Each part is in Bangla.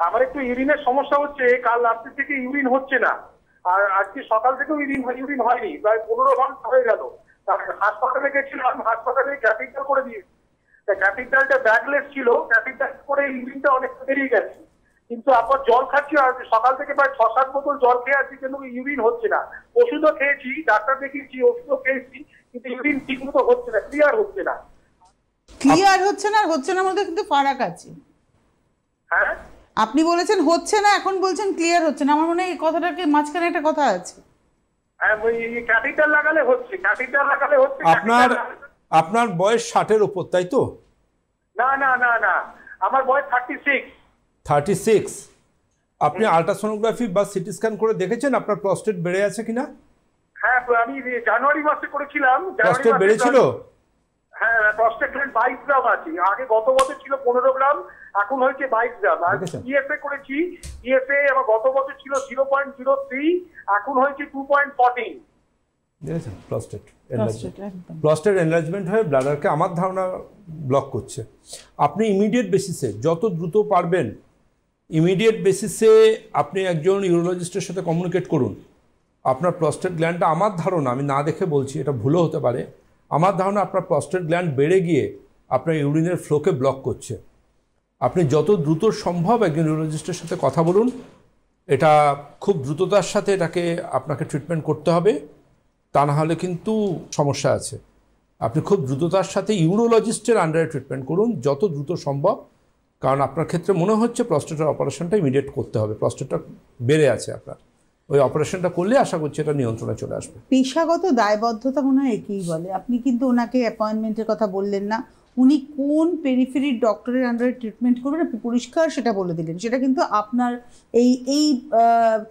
আমার একটু ইউরিনের সমস্যা হচ্ছে, কাল রাত্রি থেকে ইউরিন হচ্ছে না, আর আজকে সকাল থেকেও ইউরিন হয়নি, প্রায় 15 ঘন্টা হয়ে গেল। হাসপাতালে গেছিলাম, হাসপাতালে ক্যাথিটার করে দিয়েছি। ক্যাথিটারটা ব্যাগলেস ছিল, ক্যাথিটার করে ইউরিনটা অনেকটা বেরিয়ে গেছে। কিন্তু আবার জল খাচ্ছি, আর সকাল থেকে প্রায় 6-7 বোতল জল খেয়ে আছি, কিন্তু ইউরিন হচ্ছে না। ওষুধও খেয়েছি, ডাক্তার দেখিয়েছি, ওষুধও খেয়েছি, কিন্তু ইউরিন ঠিক মতো হচ্ছে না, ক্লিয়ার হচ্ছে না। ক্লিয়ার হচ্ছে না আর হচ্ছে না মধ্যে কিন্তু ফারাক আছে। হ্যাঁ, আপনি বলেছেন হচ্ছে না, এখন বলছেন ক্লিয়ার হচ্ছে না। আমার মনে হয় এই কথাটাকে মাঝখানে একটা কথা আছে। হ্যাঁ, ওই ক্যাথিটার লাগালে হচ্ছে, ক্যাথিটার লাগালে হচ্ছে। আপনার বয়স 60-এর উপর, তাই তো? না না না না, আমার বয়স 36। 36। আপনি আল্ট্রাসোনোগ্রাফি বা সিটি স্ক্যান করে দেখেছেন আপনার প্রস্টেট বেড়ে আছে কিনা? হ্যাঁ, আমি জানুয়ারি মাসে করেছিলাম। প্রস্টেট বেড়েছিল? হ্যাঁ, প্রস্টেট গ্ল্যান্ড 22 গ্রাম আছে। আগে গত বছর ছিল 15 গ্রাম, এখন হয়েছে 22 গ্রাম। আর ইএসএ করেছি, ইএসএ আমার গত বছর ছিল 0.03, এখন হয়েছে 2.14। দেখেছেন, প্রস্টেট এনলার্জমেন্ট হয়ে ব্লাডারকে আমার ধারণা ব্লক করছে। আপনি ইমিডিয়েট বেসিসে যত দ্রুত পারবেন, ইমিডিয়েট বেসিসে আপনি একজন ইউরোলজিস্টের সাথে কমিউনিকেট করুন। আপনার প্রস্টেট গ্ল্যান্ডটা, আমার ধারণা, আমি না দেখে বলছি, এটা ভুলও হতে পারে, আমার ধারণা আপনার প্রস্টেট গ্ল্যান্ড বেড়ে গিয়ে আপনার ইউরিনের ফ্লোকে ব্লক করছে। আপনি যত দ্রুত সম্ভব একজন ইউরোলজিস্টের সাথে কথা বলুন। এটা খুব দ্রুততার সাথে এটাকে আপনাকে ট্রিটমেন্ট করতে হবে, তা না হলে কিন্তু সমস্যা আছে। আপনি খুব দ্রুততার সাথে ইউরোলজিস্টের আন্ডারে ট্রিটমেন্ট করুন যত দ্রুত সম্ভব, কারণ আপনার ক্ষেত্রে মনে হচ্ছে প্রস্টেটের অপারেশনটা ইমিডিয়েট করতে হবে। প্রস্টেটটা বেড়ে আছে আপনার, ওই অপারেশনটা করলে আশা করছি এটা নিয়ন্ত্রণে চলে আসবে। পেশাগত দায়বদ্ধতা মনে হয় একই বলে। আপনি কিন্তু ওনাকে অ্যাপয়েন্টমেন্টের কথা বললেন না, উনি কোন পেরিফেরি ডক্টরের আন্ডারে ট্রিটমেন্ট করবেন আপনি পরিষ্কার সেটা বলে দিলেন। সেটা কিন্তু আপনার এই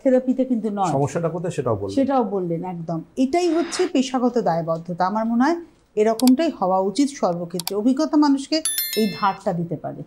থেরাপিতে কিন্তু নয়। সমস্যাটা কোথায় সেটাও বললেন একদম। এটাই হচ্ছে পেশাগত দায়বদ্ধতা। আমার মনে হয় এরকমটাই হওয়া উচিত সর্বক্ষেত্রে। অভিজ্ঞতা মানুষকে এই ধারটা দিতে পারে।